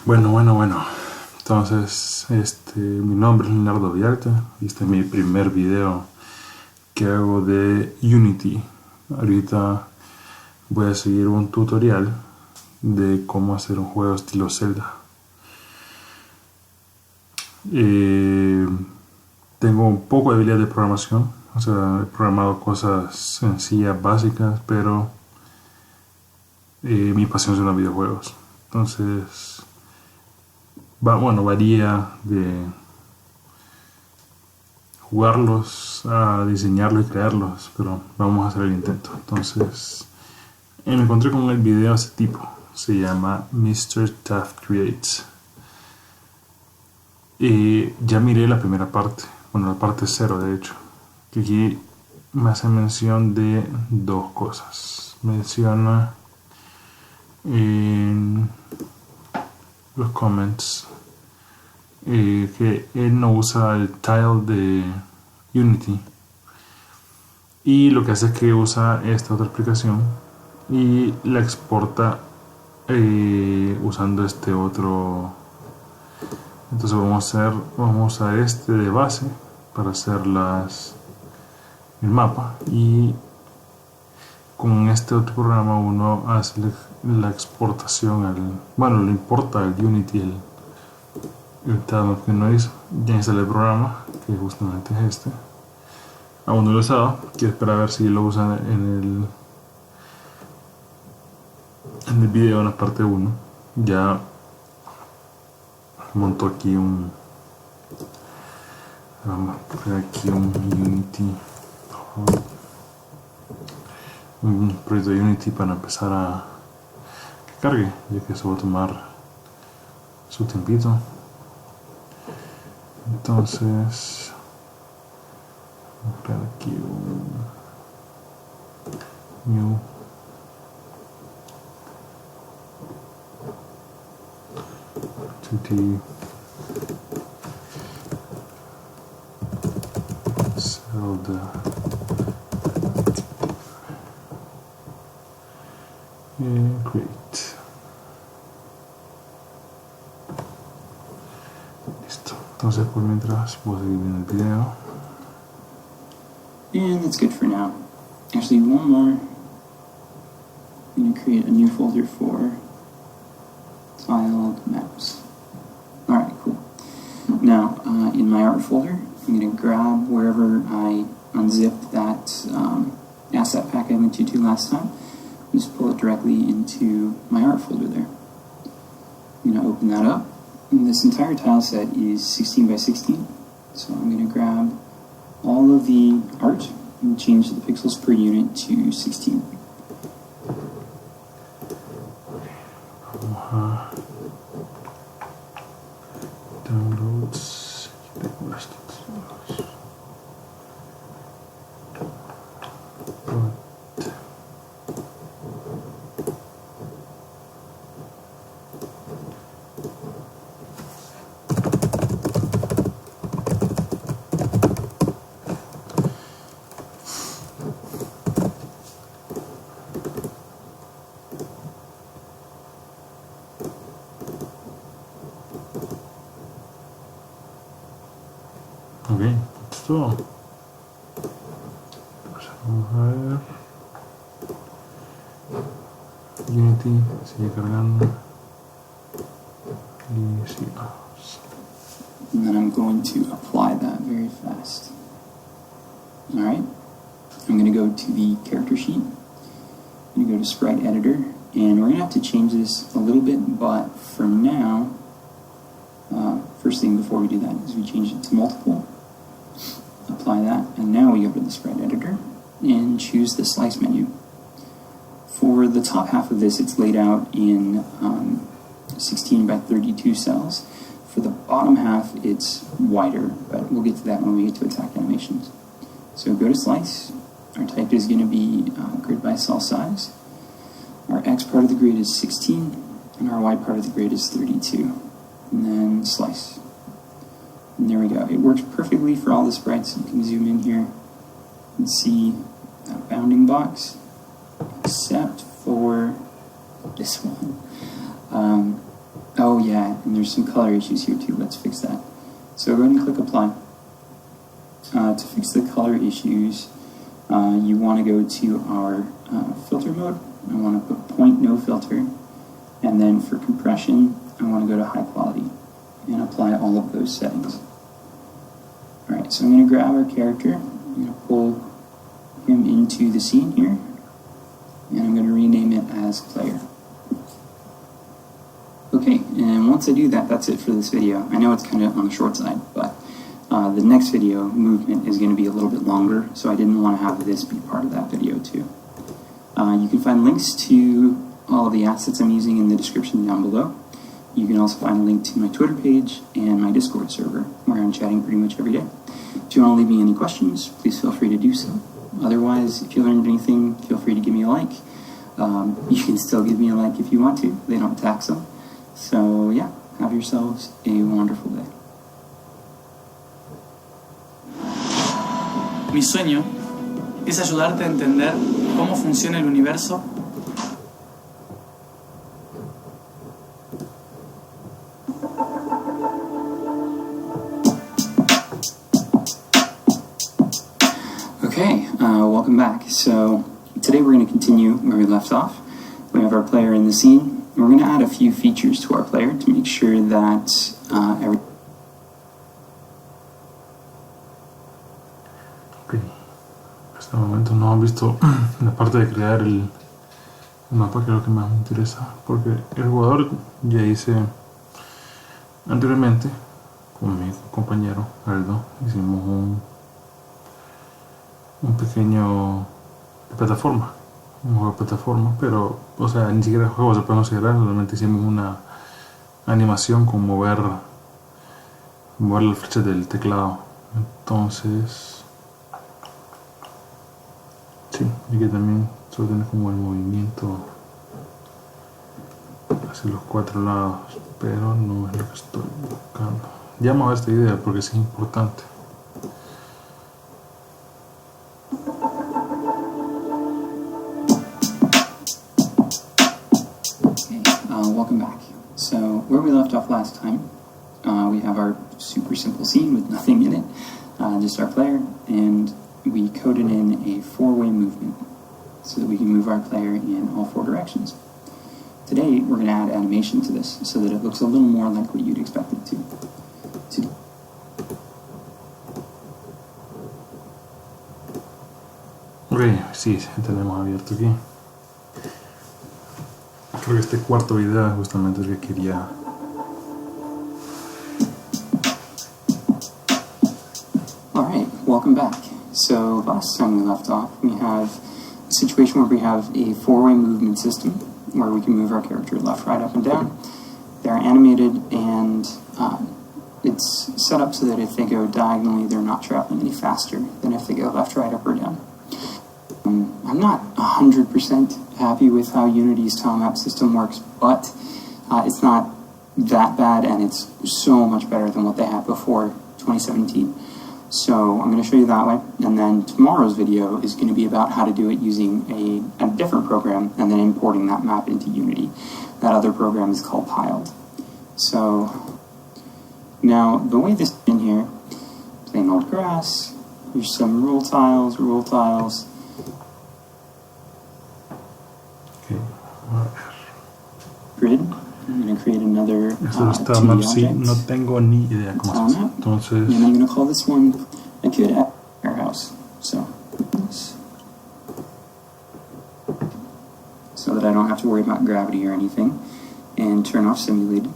Bueno. Entonces, mi nombre es Leonardo Villalta y este es mi primer video que hago de Unity. Ahorita voy a seguir un tutorial de cómo hacer un juego estilo Zelda. Tengo un poco de habilidad de programación, o sea, he programado cosas sencillas, básicas, pero mi pasión son los videojuegos. Entonces, varía de jugarlos a diseñarlos y crearlos, pero vamos a hacer el intento. Entonces, me encontré con el video de este tipo, se llama Mr. Taft Creates. Ya miré la primera parte, la parte 0 de hecho, que aquí me hace mención de dos cosas. Menciona en los comments que él no usa el tile de Unity, y lo que hace es que usa esta otra aplicación y la exporta usando este otro. Entonces vamos a usar este de base para hacer el mapa, y con este otro programa uno hace la exportación lo importa al Unity el TileMap que uno hizo. Ya instalé el programa, que justamente es este. Aún no lo he usado, quiero esperar a ver si lo usan en el video, en la parte 1. Ya monto aquí vamos a poner aquí un proyecto de Unity para empezar a que cargue, ya que eso va a tomar su tiempito. Entonces voy a crear aquí un new Zelda create. Listo. Entonces por mientras voy a seguir viendo el video. And that's good for now. Actually, one more. I'm going to create a new folder for TileMaps. Alright, cool. Now, in my art folder, I'm going to grab wherever I unzipped that asset pack I went to last time. Just pull it directly into my art folder there. I'm going to open that up. And this entire tile set is 16 by 16. So I'm going to grab all of the art and change the pixels per unit to 16. Downloads. Ok, esto. Vamos a ver. Unity sigue cargando. Y sigamos. And then I'm going to apply that very fast. Alright, I'm going to go to the character sheet. I'm going to go to sprite editor, and we're going to have to change this a little bit, but for now, first thing before we do that is we change it to multiple. Apply that, and now we go to the sprite editor and choose the slice menu. For the top half of this, it's laid out in 16 by 32 cells. For the bottom half, it's wider, but we'll get to that when we get to attack animations. So go to slice. Our type is going to be grid by cell size. Our X part of the grid is 16, and our Y part of the grid is 32. And then slice. And there we go. It works perfectly for all the sprites. You can zoom in here and see that bounding box, except for this one. Oh yeah, and there's some color issues here too. Let's fix that. So go ahead and click apply. To fix the color issues, you want to go to our filter mode. I want to put point no filter, and then for compression I want to go to high quality and apply all of those settings. Alright, so I'm going to grab our character, I'm going to pull him into the scene here, and I'm going to rename it as player. Okay, and once I do that, that's it for this video. I know it's kind of on the short side, but the next video, movement, is going to be a little bit longer, so I didn't want to have this be part of that video too. You can find links to all of the assets I'm using in the description down below. You can also find a link to my Twitter page and my Discord server, where I'm chatting pretty much every day. If you want to leave me any questions, please feel free to do so. Otherwise, if you learned anything, feel free to give me a like. You can still give me a like if you want to. They don't tax them. So yeah, have yourselves a wonderful day. Mi sueño es ayudarte a entender cómo funciona el universo. Okay, welcome back. So today we're going to continue where we left off. We have our player in the scene. We're going to add a few features to our player to make sure that Hasta el momento no han visto la parte de crear el mapa, que es lo que más me interesa, porque el jugador ya hice anteriormente con mi compañero Aldo, hicimos un pequeño de plataforma, un juego de plataforma, pero o sea, ni siquiera el juego se puede considerar, solamente hicimos una animación con mover las flechas del teclado. Entonces sí, y que también solo tiene como el movimiento hacia los cuatro lados, pero no es lo que estoy buscando. Ya vamos a ver esta idea porque es importante. Okay, welcome back. So where we left off last time, we have our super simple scene with nothing in it, just our player, and we coded in a four-way movement so that we can move our player in all four directions. Today, we're going to add animation to this so that it looks a little more like what you'd expect it to. Ok, sí, tenemos abierto aquí. Creo que este cuarto video es justamente el que quería. Alright, welcome back. So last time we left off, we have a situation where we have a four-way movement system where we can move our character left, right, up, and down. They're animated, and it's set up so that if they go diagonally, they're not traveling any faster than if they go left, right, up, or down. I'm not 100% happy with how Unity's TileMap system works, but it's not that bad, and it's so much better than what they had before 2017. So I'm going to show you that way, and then tomorrow's video is going to be about how to do it using a different program and then importing that map into Unity. That other program is called Tiled. So now the way this is in here, plain old grass, there's some rule tiles. Okay. Grid. I'm going to create another Esto es TileMap, sí, no tengo ni idea cómo se hace. Entonces, and I'm going to call this one a kid warehouse. So that I don't have to worry about gravity or anything, and turn off simulated.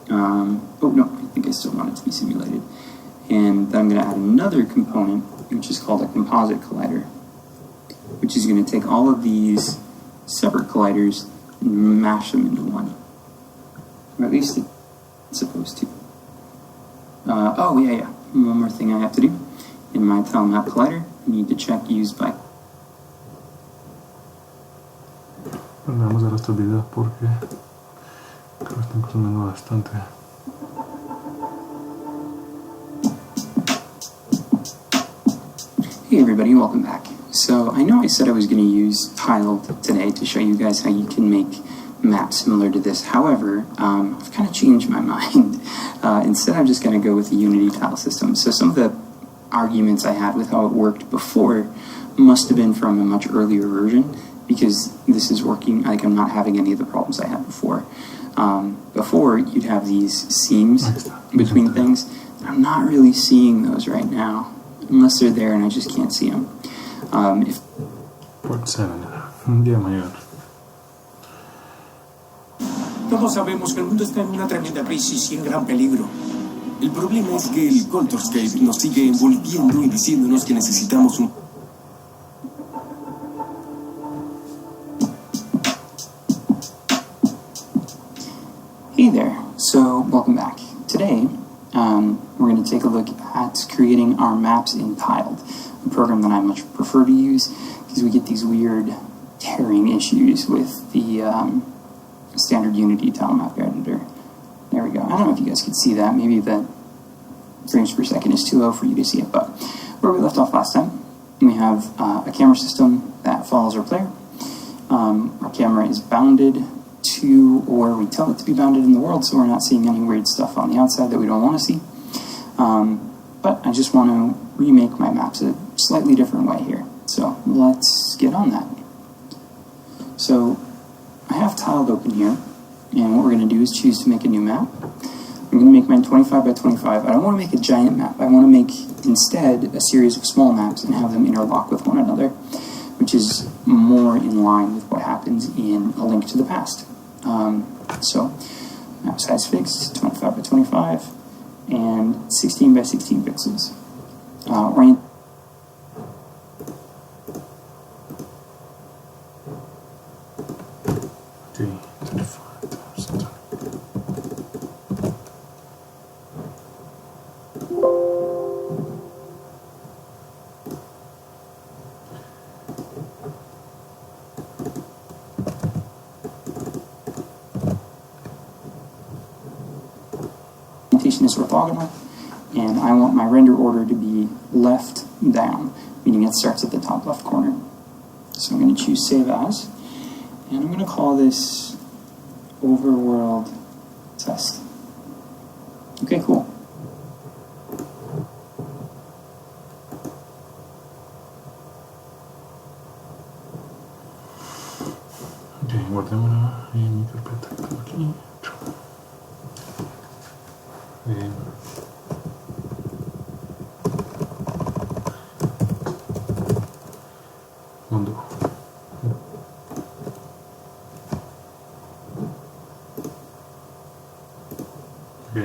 Oh no, I think I still want it to be simulated. And then I'm going to add another component, which is called a composite collider, which is going to take all of these separate colliders and mash them into one. Or at least it's supposed to. Oh yeah. One more thing I have to do. In my TileMap collider, I need to check used by. vamos a ver estos videos porque creo que están consumiendo bastante. Hey everybody, welcome back. So I know I said I was going to use Tiled today to show you guys how you can make map similar to this. However, I've kind of changed my mind. Instead, I'm just going to go with the Unity tile system. So some of the arguments I had with how it worked before must have been from a much earlier version, because this is working, like I'm not having any of the problems I had before. Before, you'd have these seams between things. I'm not really seeing those right now, unless they're there and I just can't see them. Puede ser un día mayor. Todos sabemos que el mundo está en una tremenda crisis y en gran peligro. El problema es que el Culturescape nos sigue envolviendo y diciéndonos que necesitamos un... Hey there, so welcome back. Today, we're going to take a look at creating our maps in Tiled, a program that I much prefer to use because we get these weird tearing issues with the standard Unity TileMap editor. There we go. I don't know if you guys can see that. Maybe the frames per second is too low for you to see it, but where we left off last time, we have a camera system that follows our player. Our camera is bounded to where we tell it to be bounded in the world, so we're not seeing any weird stuff on the outside that we don't want to see. But I just want to remake my maps a slightly different way here. So let's get on that. So I have Tiled open here, and what we're going to do is choose to make a new map. I'm going to make mine 25 by 25. I don't want to make a giant map. I want to make instead a series of small maps and have them interlock with one another, which is more in line with what happens in A Link to the Past. So map size fixed, 25 by 25, and 16 by 16 pixels. Orient. Is orthogonal, and I want my render order to be left down, meaning it starts at the top left corner. So I'm going to choose Save As, and I'm going to call this Overworld Test. Okay, cool. Ok, guardémosla en mi carpeta que tengo aquí. Mundo. Ok.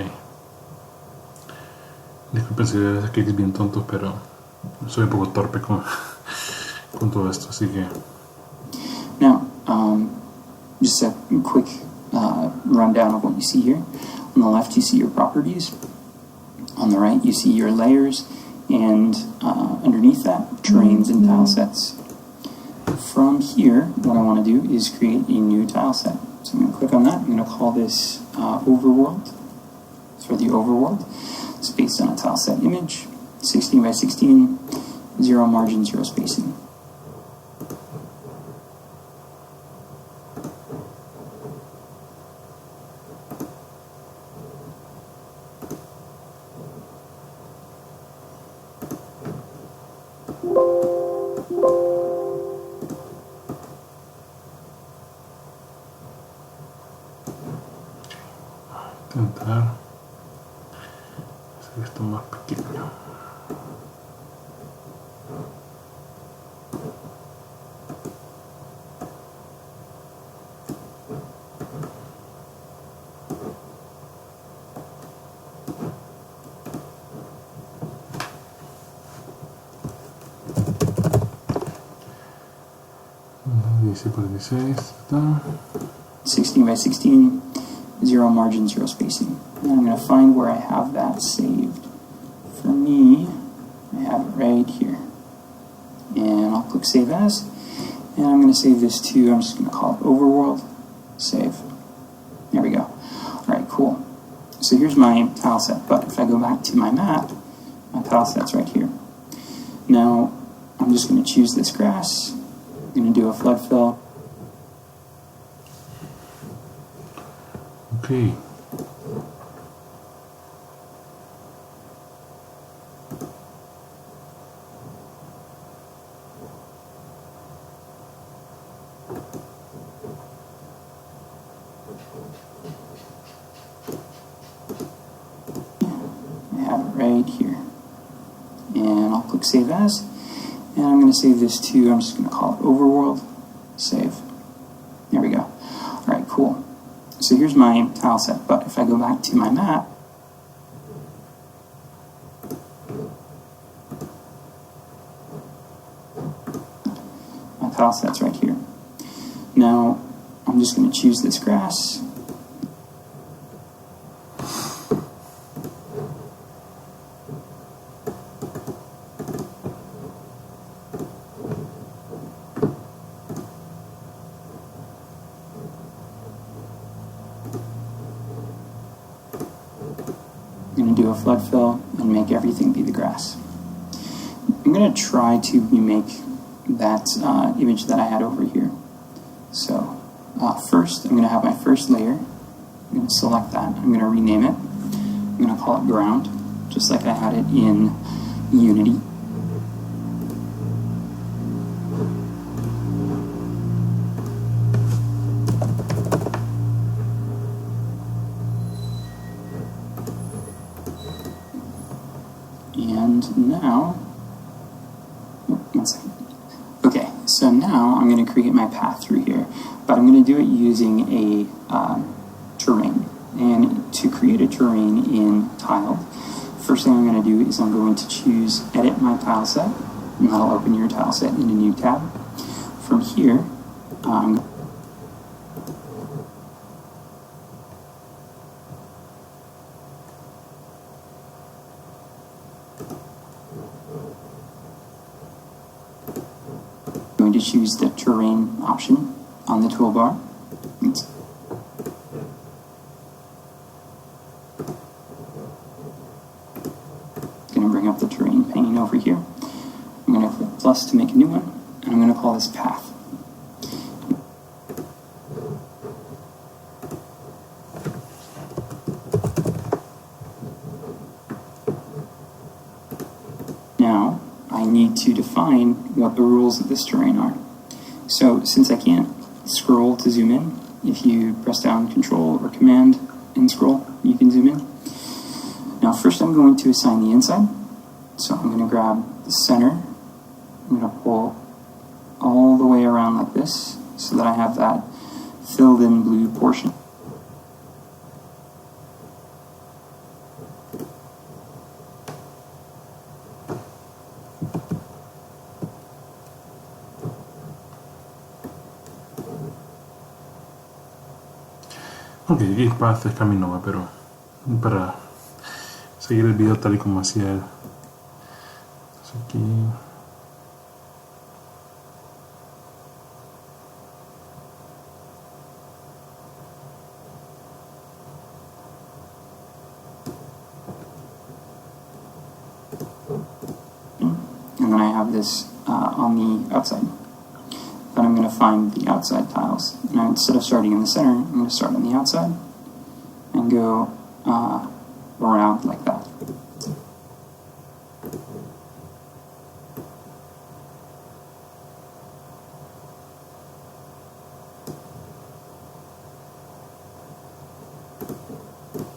Disculpen si veo clics bien tontos, pero soy un poco torpe con todo esto, así que... Now, just a quick rundown of what you see here. On the left, you see your properties. On the right, you see your layers, and underneath that, terrains and tile sets. From here, what I want to do is create a new tile set. So I'm going to click on that. I'm going to call this Overworld. For the Overworld, it's based on a tile set image, 16 by 16, 0 margin, 0 spacing. Intentar hacer esto más pequeño. Por 16, está. 16 by 16, 0 margin, 0 spacing. And I'm going to find where I have that saved. For me, I have it right here. And I'll click Save As. And I'm going to save this to, I'm just going to call it Overworld. Save. There we go. Alright, cool. So here's my tile set. But if I go back to my map, my tile set's right here. Now, I'm just going to choose this grass. I'm going to do a flood fill. Ok. I have it right here. And I'll click Save As. And I'm going to save this to, I'm just going to call it Overworld. Save. There we go. Alright, cool. So here's my tile set, but if I go back to my map, my tile set's right here. Now, I'm just going to choose this grass. I'm going to do a flood fill and make everything be the grass. I'm going to try to remake that image that I had over here. So first I'm going to have my first layer. I'm going to select that. I'm going to rename it. I'm going to call it ground, just like I had it in Unity. And now, one second. Okay, so now I'm going to create my path through here, but I'm going to do it using a terrain. And to create a terrain in Tile, first thing I'm going to do is I'm going to choose Edit My Tile Set, and that'll open your tile set in a new tab. From here, I'm going to choose the terrain option on the toolbar. It's going to bring up the terrain pane over here. I'm going to click plus to make a new one, and I'm going to call this path. Now, I need to define what the rules of this terrain are. So, since I can't scroll to zoom in, if you press down Control or Command and scroll, you can zoom in. Now, first I'm going to assign the inside. So I'm going to grab the center. I'm going to pull all the way around like this, so that I have that filled in blue portion. Ok, aquí Path es camino Nova, pero para seguir el video tal y como hacía él. Entonces aquí and then I have this on the outside. Then I'm going to find the outside tiles. Now, instead of starting in the center, I'm going to start on the outside and go around like that.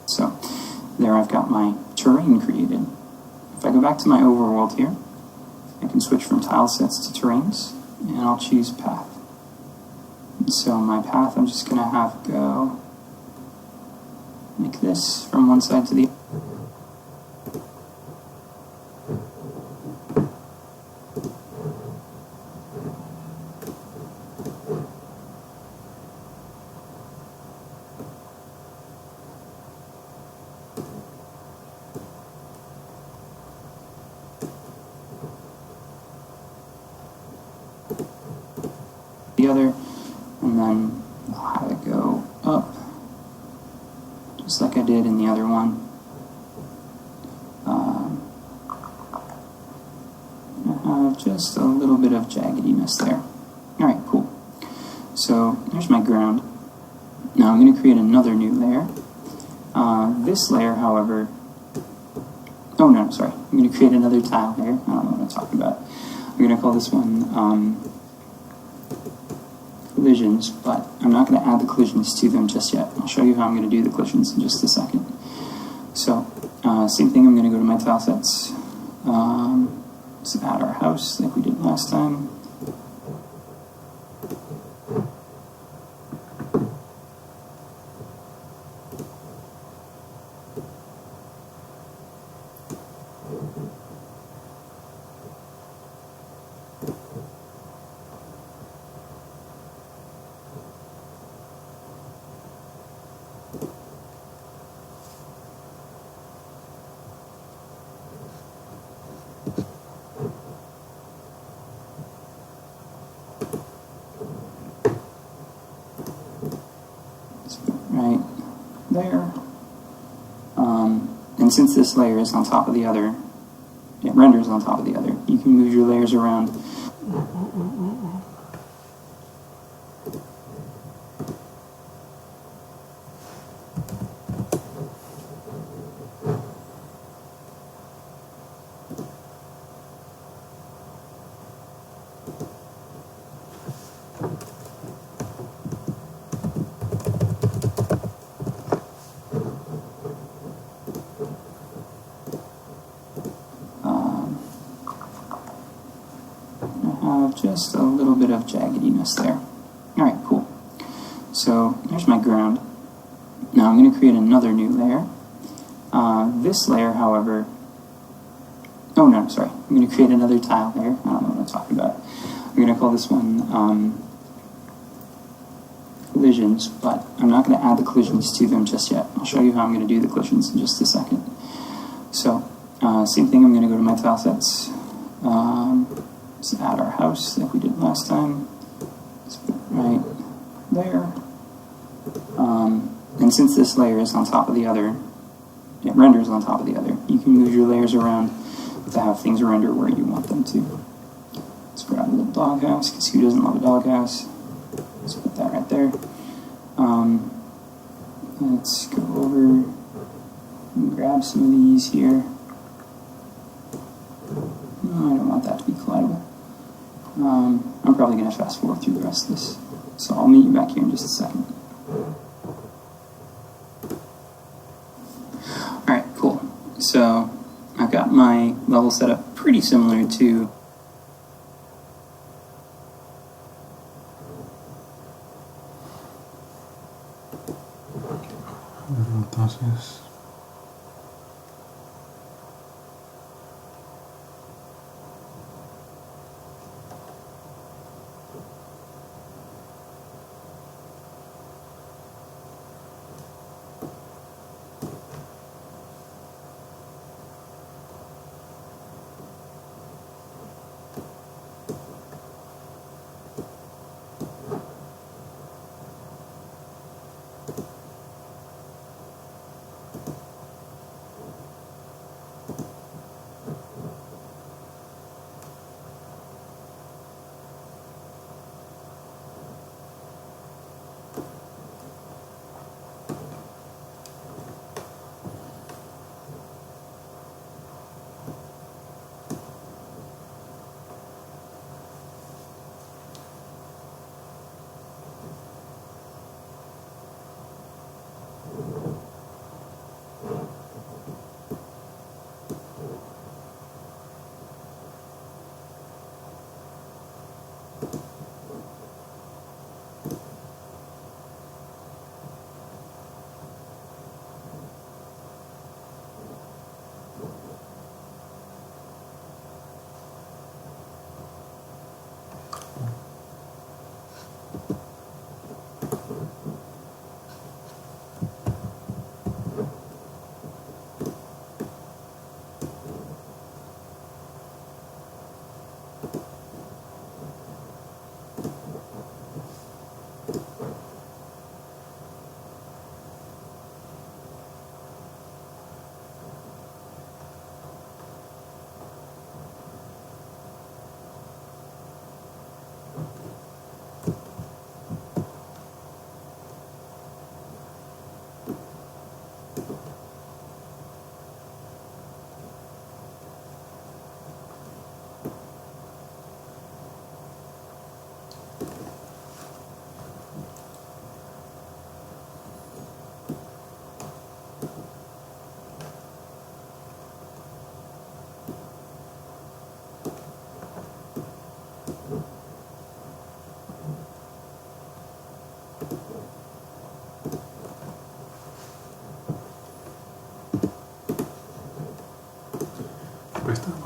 So, there I've got my terrain created. If I go back to my overworld here, I can switch from tile sets to terrains, and I'll choose path. And so my path, I'm just going to have go like this from one side to the other. Other, and then I'll have it go up just like I did in the other one. I have just a little bit of jaggediness there. Alright, cool. So there's my ground. Now Now I'm going to create another new layer. This layer, however, oh no, sorry, I'm going to create another tile layer. I don't know what I'm talking about. I'm going to call this one collisions, but I'm not going to add the collisions to them just yet. I'll show you how I'm going to do the collisions in just a second. So, same thing, I'm going to go to my tile sets. Let's add our house like we did last time. Right there. And since this layer is on top of the other, it renders on top of the other, you can move your layers around. Just a little bit of jaggediness there. Alright, cool. So here's my ground. Now I'm going to create another new layer. This layer, however, oh no, sorry, I'm going to create another tile layer. I don't know what I'm talking about. I'm going to call this one collisions, but I'm not going to add the collisions to them just yet. I'll show you how I'm going to do the collisions in just a second. So, same thing, I'm going to go to my tile sets. Let's add our house like we did last time. Let's put it right there. And since this layer is on top of the other, it renders on top of the other, you can move your layers around to have things render where you want them to. Let's grab a little doghouse, because who doesn't love a doghouse? Let's put that right there. Let's go over and grab some of these here. No, I don't want that to be collidable. I'm probably going to fast forward through the rest of this. So I'll meet you back here in just a second. Alright, cool. So I've got my level set up pretty similar to entonces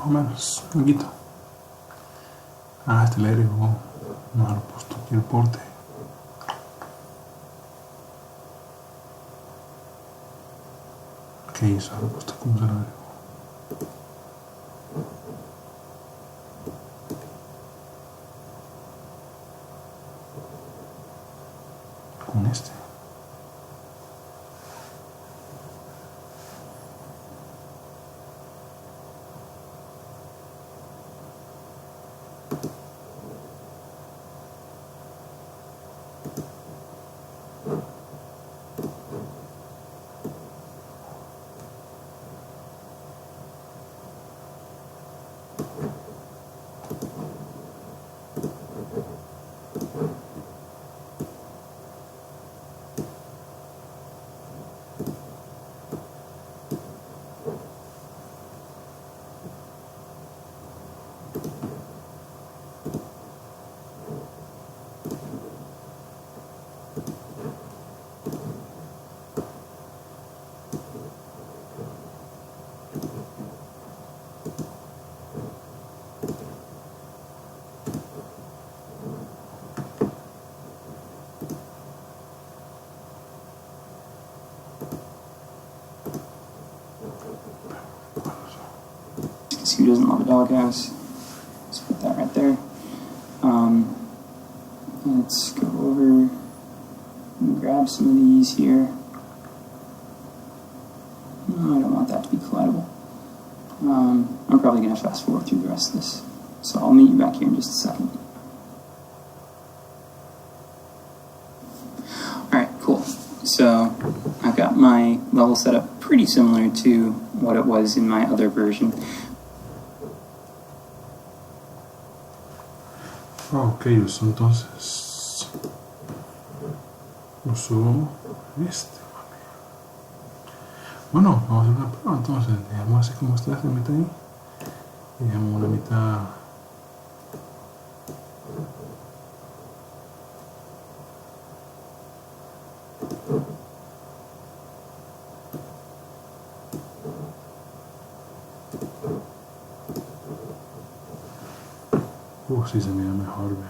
o menos, un poquito. Ah, este le agregó, no lo he puesto aquí el porte. ¿Qué hizo? Lo he puesto como se lo agregó. Con este. Who doesn't love a doghouse? Let's put that right there. Let's go over and grab some of these here. No, I don't want that to be collidable. I'm probably going to fast forward through the rest of this. So I'll meet you back here in just a second. Alright, cool. So I've got my level set up pretty similar to what it was in my other version. Ok, uso entonces. Uso este. Bueno, vamos a hacer una prueba entonces. Dejamos así como está esta mitad ahí. Y dejamos la mitad. Sí se mira mejor, ve.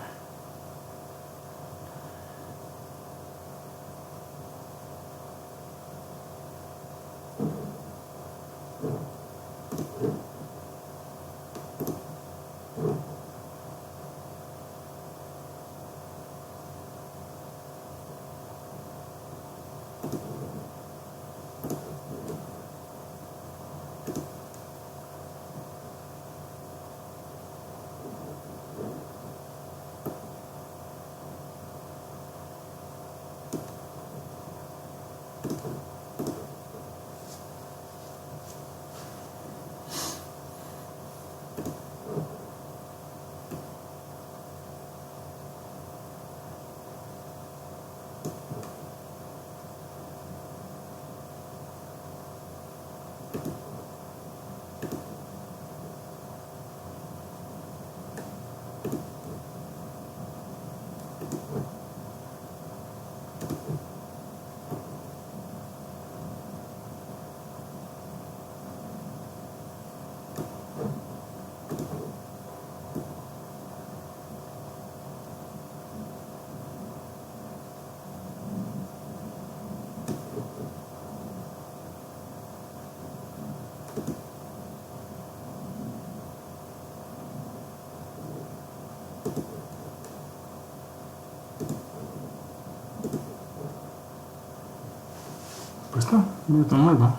Pues está, no tan mal, ¿va?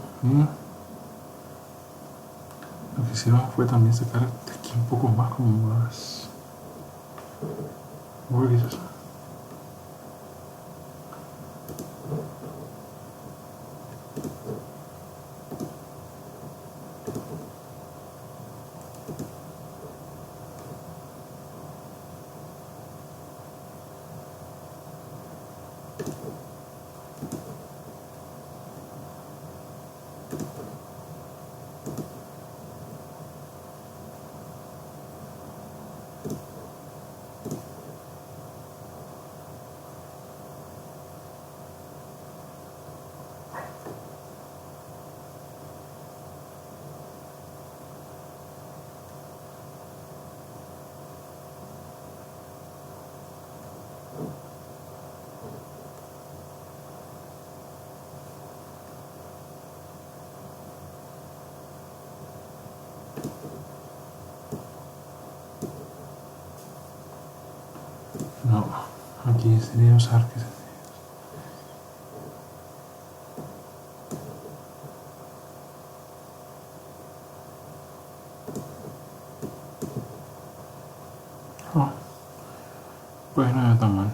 Lo que hicieron fue también sacar de aquí un poco más, como más. ¿Qué es eso? No, aquí sería usar que oh, pues no está tan mal.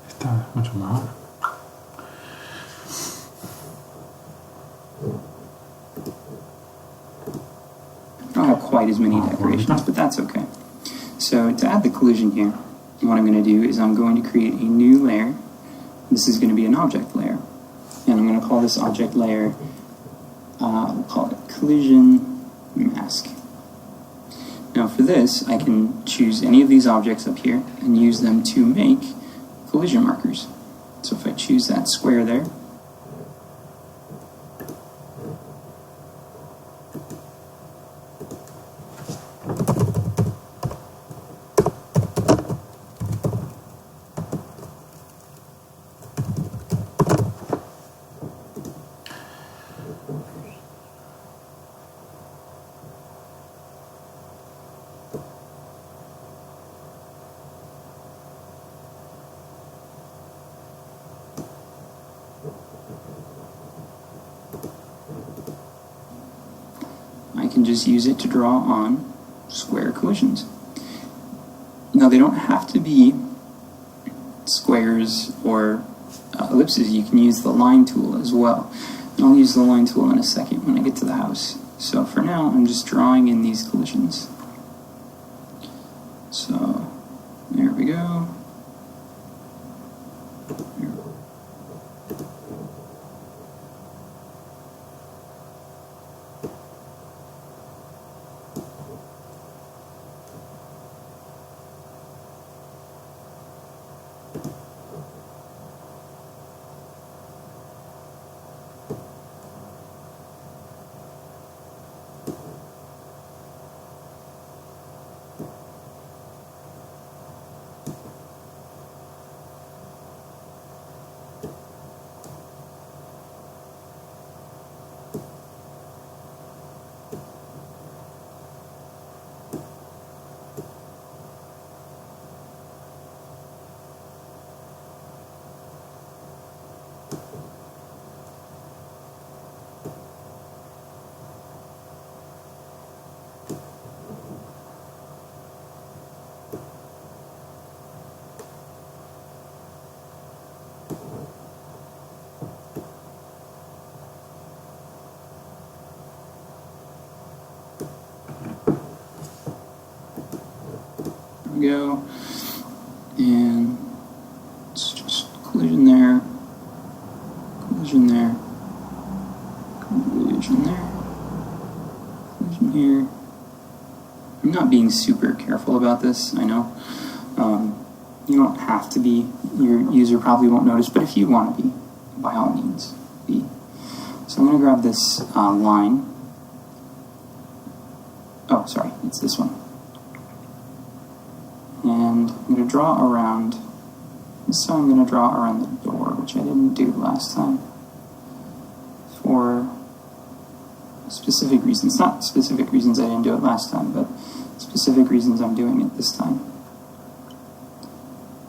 Está mucho mejor. I don't have quite as many decorations, but that's okay. So to add the collision here, what I'm going to do is I'm going to create a new layer. This is going to be an object layer. And I'm going to call this object layer, we'll call it collision mask. Now for this, I can choose any of these objects up here and use them to make collision markers. So if I choose that square there, I can just use it to draw on square collisions. Now they don't have to be squares or ellipses. You can use the line tool as well. And I'll use the line tool in a second when I get to the house. So for now, I'm just drawing in these collisions. So there we go. Go, and it's just collision there, collision there, collision there, collision here. I'm not being super careful about this, I know. You don't have to be, your user probably won't notice, but if you want to be, by all means, be. So I'm going to grab this line. Oh, sorry, it's this one. And I'm going to draw around, so I'm going to draw around the door, which I didn't do last time, for specific reasons. Not specific reasons I didn't do it last time, but specific reasons I'm doing it this time.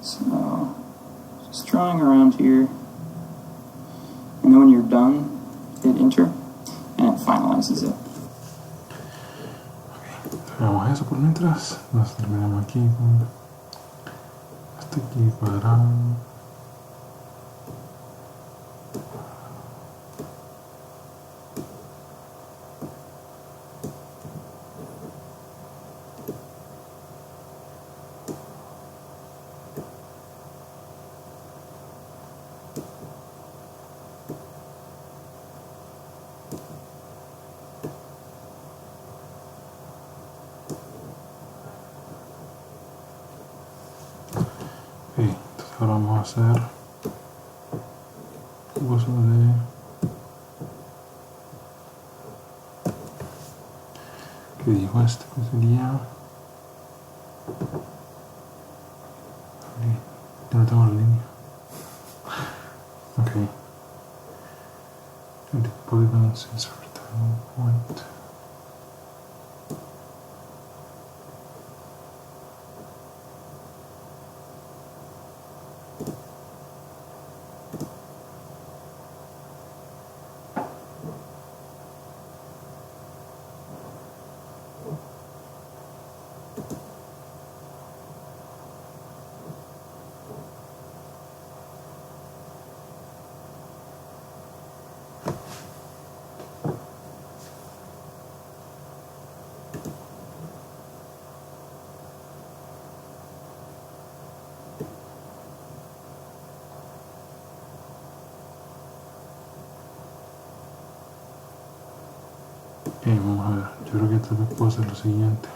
So drawing around here. And then when you're done, hit enter, and it finalizes it. Hagamos eso por mientras. Nos terminamos aquí con este aquí cuadrado. Ahora vamos a hacer uso de ¿qué dijo este? ¿Qué sería? Ya no tengo la línea. Ok. The polygons is a rectangle point. Ok, vamos a ver. Yo creo que tal vez puedo hacer lo siguiente.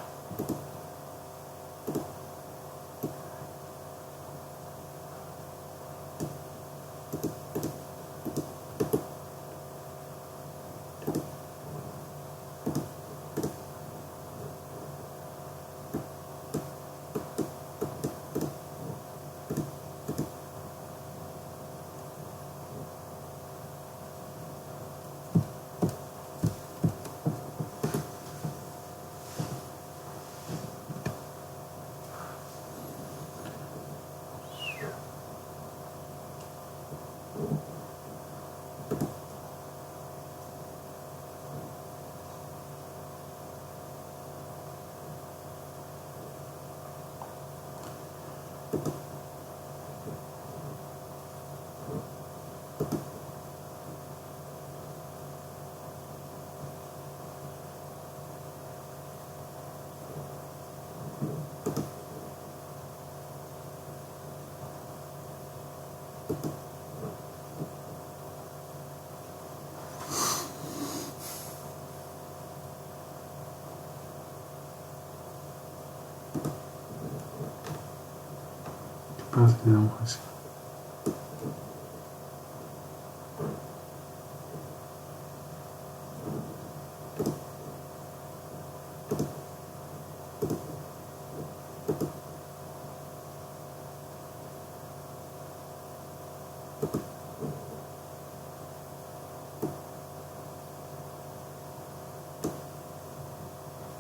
¿Qué pasa si le damos así?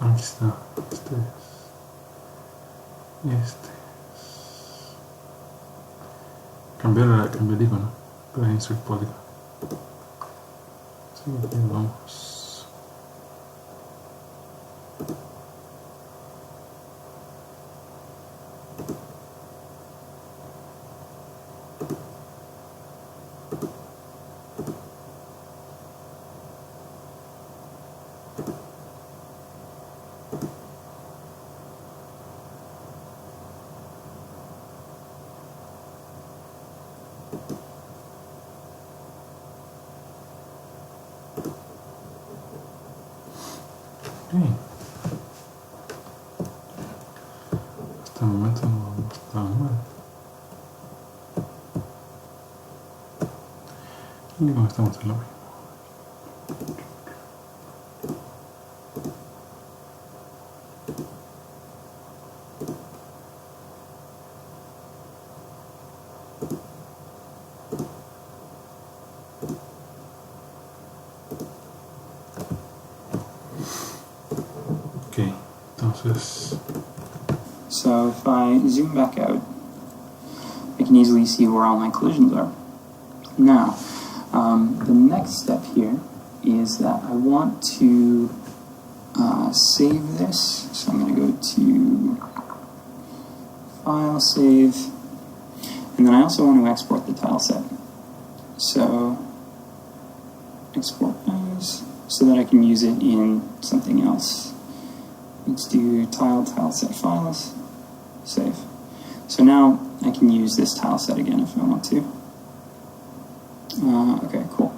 Aquí está. Este es. Cambiar el icono para insert polygon. Sí, aquí vamos. Okay. Hasta el momento no está mal. Y como estamos en lo mismo. So if I zoom back out, I can easily see where all my collisions are. Now, the next step here is that I want to save this. So I'm going to go to File, Save, and then I also want to export the tile set. So export as, so that I can use it in something else. Let's do tile set files, save. So now I can use this tile set again if I want to. Okay, cool.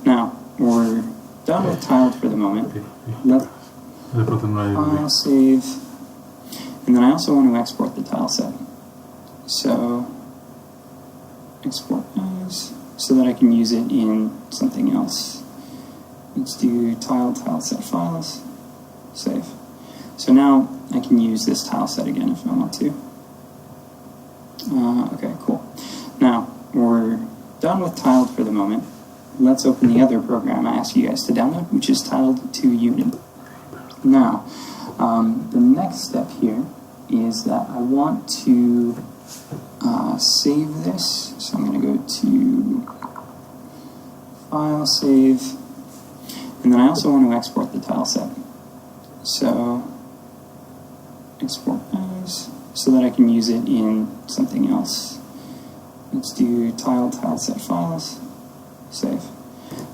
Now we're done with tiled for the moment. Let file, save, and then I also want to export the tile set. So export as, so that I can use it in something else. Let's do tile set files, save. So now I can use this tile set again if I want to. Okay, cool. Now we're done with tiled for the moment. Let's open the other program I asked you guys to download, which is tiled to Unity. Now, the next step here is that I want to save this. So I'm going to go to File, Save, and then I also want to export the tile set. So export as, so that I can use it in something else. Let's do tile set files, save.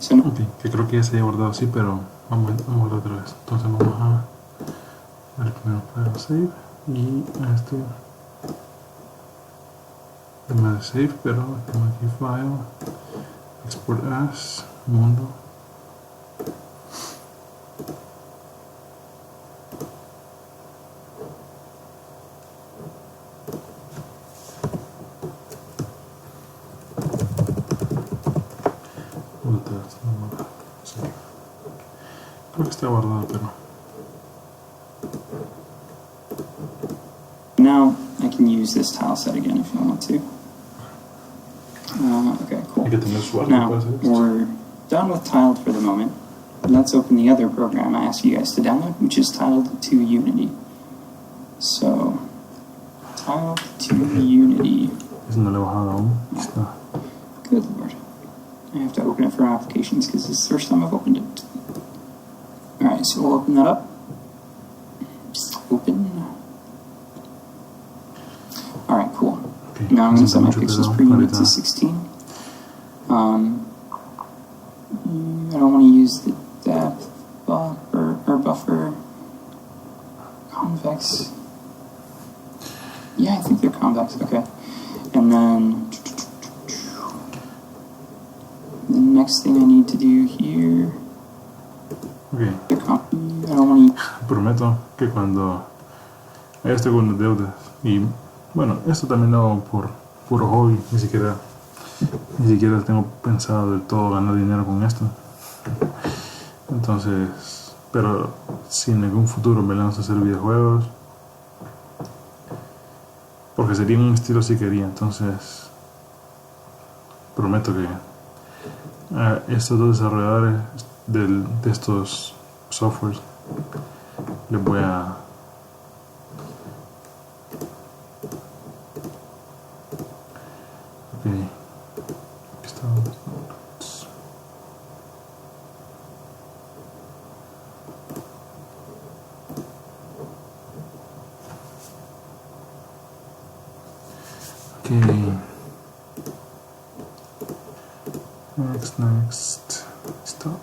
So no, ok, que creo que ya se haya guardado así, pero vamos a guardar otra vez. Entonces vamos a ver primero file save y este en vez de save, pero tengo aquí file, export as, mundo. Creo que está guardado, pero now I can use this tile set again if I want to. Okay, cool. hay que tener su arte Now para hacer esto. we're done with tiled for the moment. Let's open the other program I asked you guys to download, which is tiled to Unity. So tiled to Unity. Eso no lo he bajado aún. Está. Good lord. I have to open it for applications because this is the first time I've opened it. Alright, so we'll open that up. Open. Alright, cool. Okay. Now I'm going to set my Mucho pixels cuidado preview to ahorita. 16. I don't want to use the depth buffer. Convex. Yeah, I think they're convex. Okay. And then the next thing I need to do here. Okay. I don't want to. Prometo que cuando estoy con las deudas y bueno, esto también lo hago por puro hobby, ni siquiera tengo pensado del todo ganar dinero con esto. Entonces, pero si en algún futuro me lanzo a hacer videojuegos, porque sería un estilo si quería, entonces prometo que a estos dos desarrolladores de estos softwares les voy a aquí está. Okay. Next. Stop.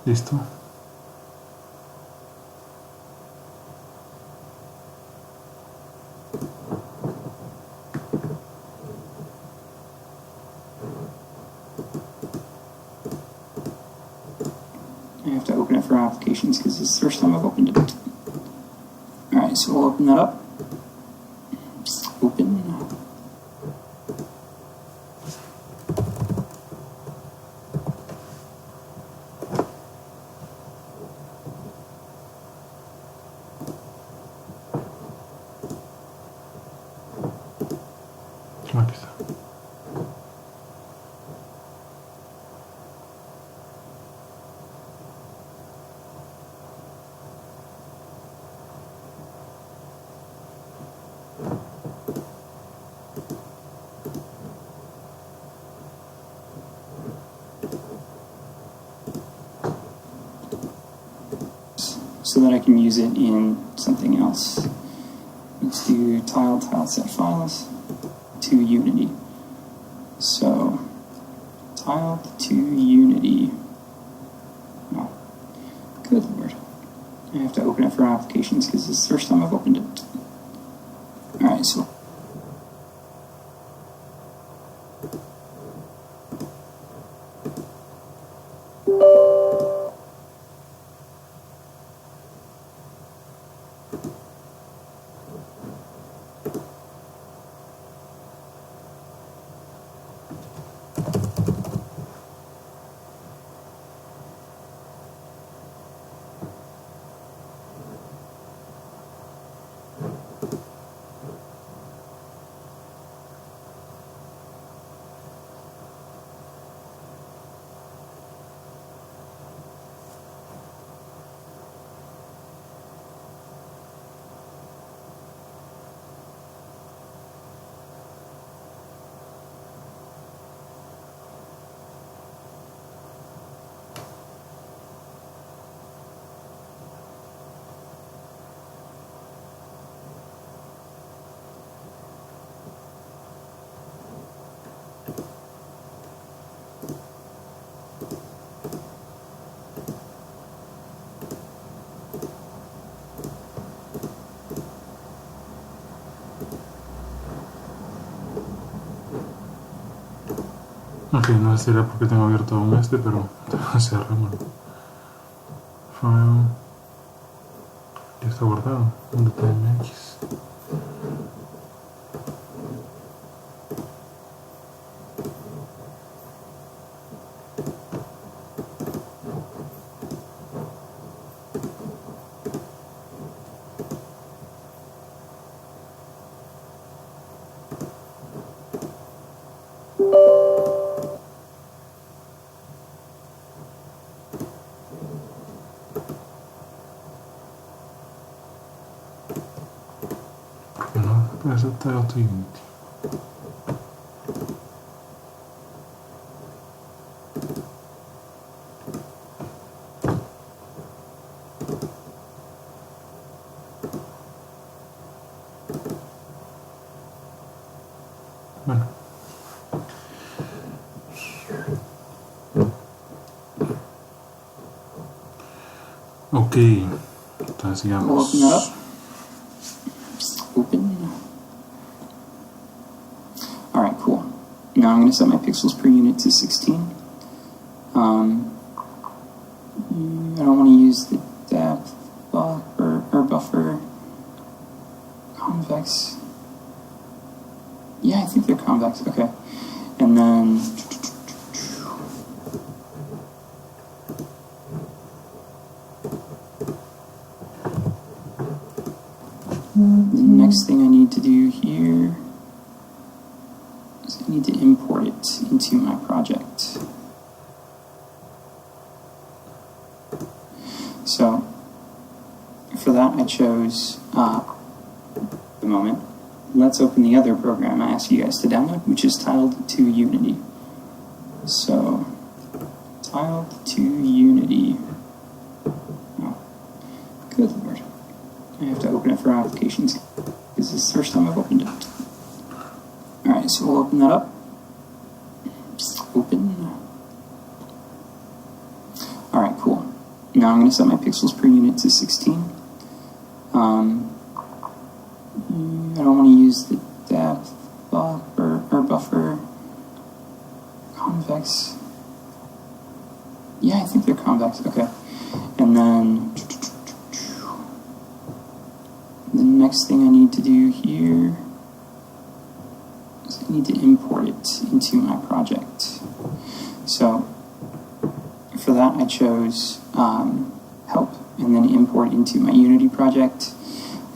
Listo. I have to open it for applications because this is the first time I've opened it. Alright, so we'll open that up. Open. Aquí está. so that I can use it in something else. Let's do tile set files to Unity. So tile to Unity. Oh, good lord. I have to open it for applications because this is the first time I've opened it. Alright, so ok, no sé si era porque tengo abierto aún este, pero cerramos. File. Ya está guardado. ¿Dónde está MX? Porque no puede ser todo esto Unity. Bueno. Ok, entonces sigamos. Open that up. Open. Alright, cool. Now I'm going to set my pixels per unit to 16. I don't want to use the depth buffer or buffer. Convex. Yeah, I think they're convex. Okay. And then the next thing I need to do here is I need to import it into my project. So for that I chose the moment. Let's open the other program I asked you guys to download, which is tiled to Unity. So tiled to Unity. Oh, good lord. I have to open it for applications because this is the first time I've opened it. Alright, so we'll open that up. Open. Alright, cool. Now I'm going to set my pixels per unit to 16. I don't want to use the depth buffer or buffer. Convex. Yeah, I think they're convex. Okay. And then the next thing I need to do here is I need to import it into my project. So for that I chose help and then import into my Unity project.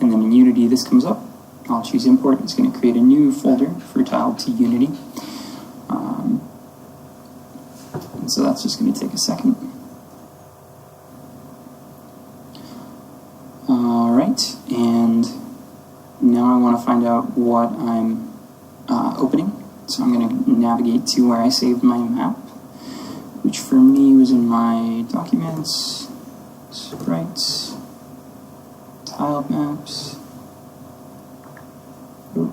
And then in Unity this comes up. I'll choose import. It's going to create a new folder for tiled to Unity. And so that's just going to take a second. Alright, and Now I want to find out what I'm opening. So I'm going to navigate to where I saved my map, which for me was in my documents, sprites, tiled maps. Ooh.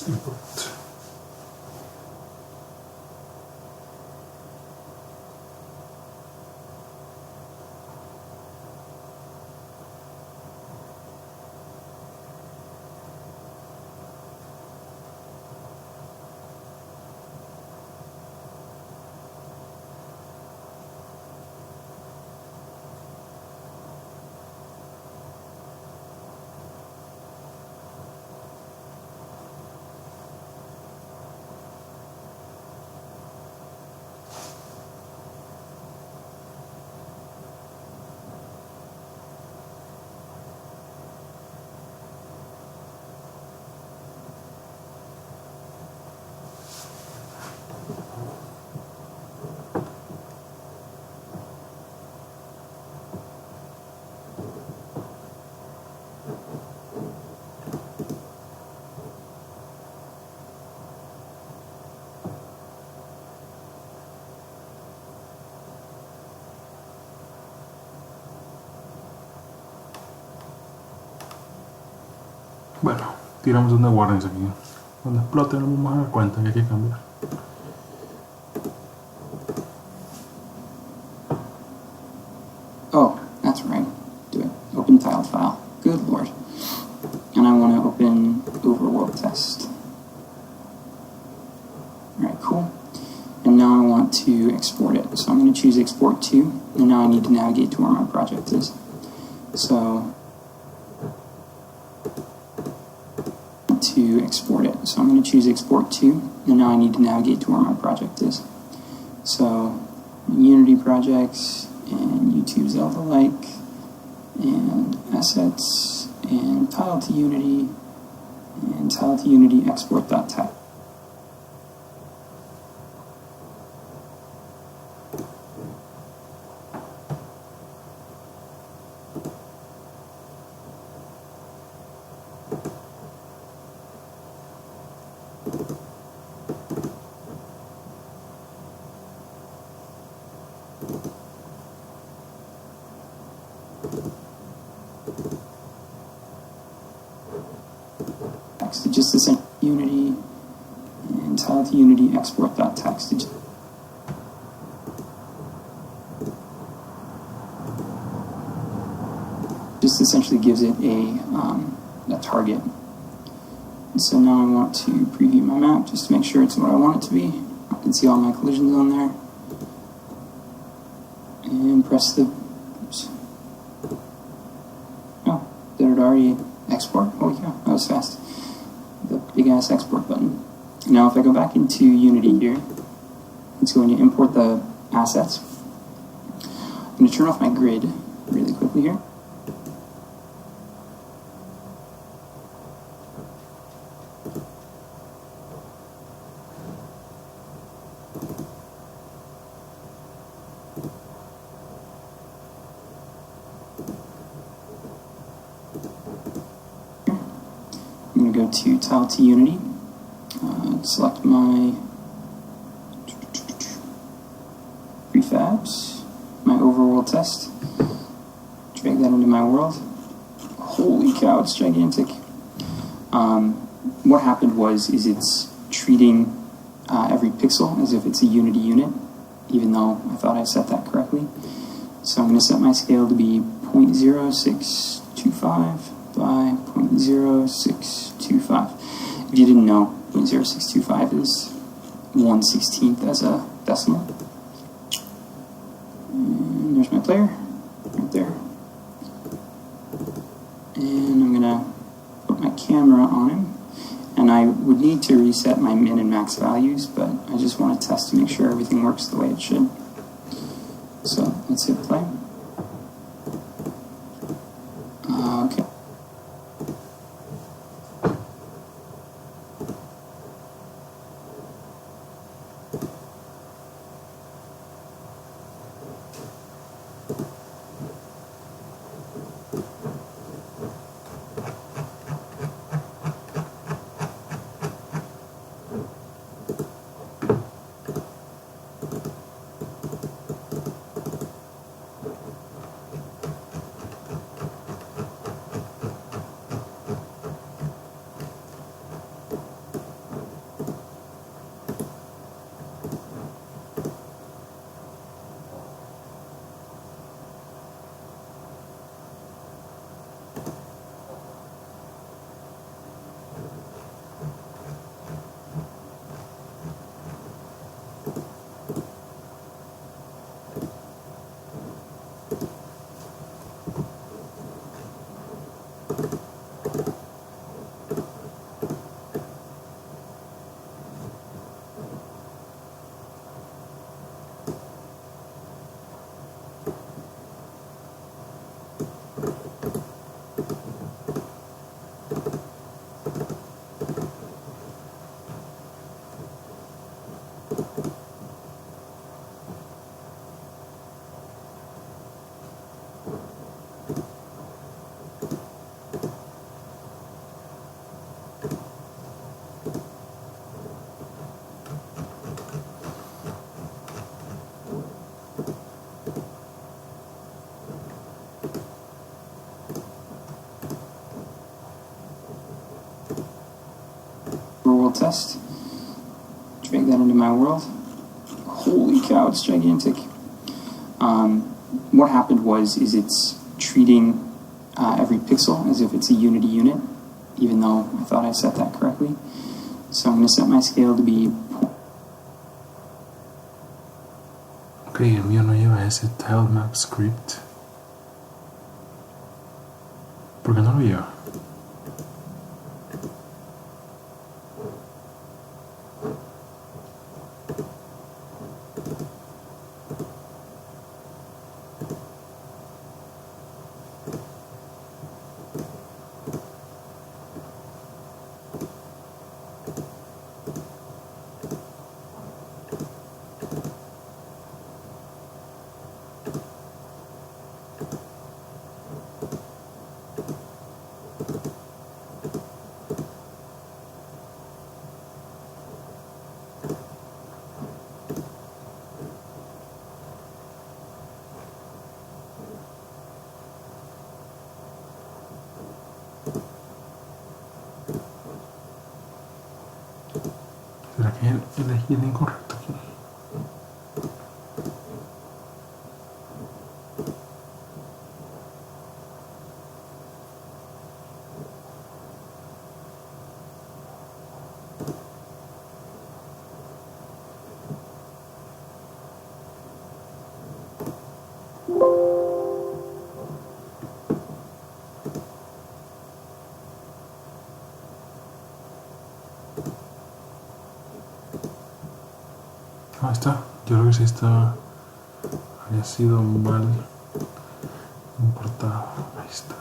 Input. Bueno, tiramos un de warnings aquí. Cuando explote nos vamos a dar cuenta que hay que cambiar. Oh, that's right. Do it. Open tiled file. Good lord. And I want to open overworld test. Alright, cool. And now I want to export it. So I'm going to choose export to, and now I need to navigate to where my project is. So to export it. So I'm going to choose export to, and now I need to navigate to where my project is. So Unity projects, and YouTube Zelda like, and assets, and tile to Unity, and tile to Unity export.tile. Text, just the same Unity, and tile to Unity export.text. Just essentially gives it a target. And so now I want to preview my map just to make sure it's what I want it to be. I can see all my collisions on there. And press the, oops. Oh, did it already export? Oh yeah, that was fast. The big ass export button. Now if I go back into Unity here, it's going to import the assets. I'm going to turn off my grid really quickly here. I'm going to go to Tile to Unity, select my prefabs, my overworld test, drag that into my world. Holy cow, it's gigantic. What happened was it's treating every pixel as if it's a Unity unit, even though I thought I set that correctly. So I'm going to set my scale to be 0.0625 by 0.0625. If you didn't know, 0.0625 is 1/16 as a decimal. And there's my player, right there. And I'm gonna put my camera on him. And I would need to reset my min and max values, but I just want to test to make sure everything works the way it should. So let's hit play. Okay. test. Drag that into my world. Holy cow, it's gigantic. What happened was it's treating every pixel as if it's a Unity unit, even though I thought I set that correctly. So I'm going to set my scale to be... Ok, el mío no lleva ese TileMap script. ¿Por qué no lo lleva? ¿Será que elegí el incorrecto aquí? Ahí está, yo creo que sí estaba, había sido mal importado. Ahí está.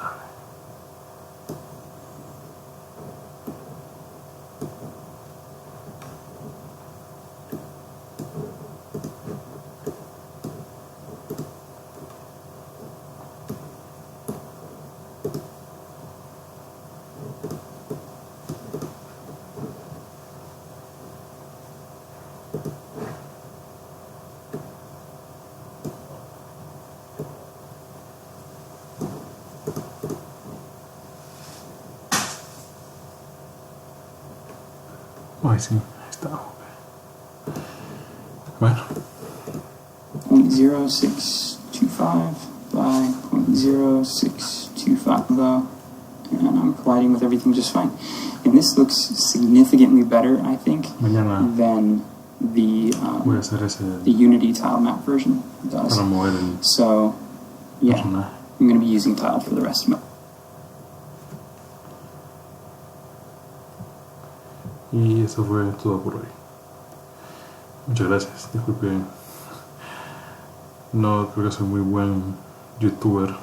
Ay, sí, ahí está. Bueno. 0.0625 by 0.0625 though, and I'm colliding with everything just fine. And this looks significantly better, I think, than the voy a hacer ese the Unity TileMap version does. Para mover el so, yeah, personaje. I'm going to be using Tile for the rest of my... Y eso fue todo por hoy. Muchas gracias. Disculpe. No creo que soy muy buen youtuber.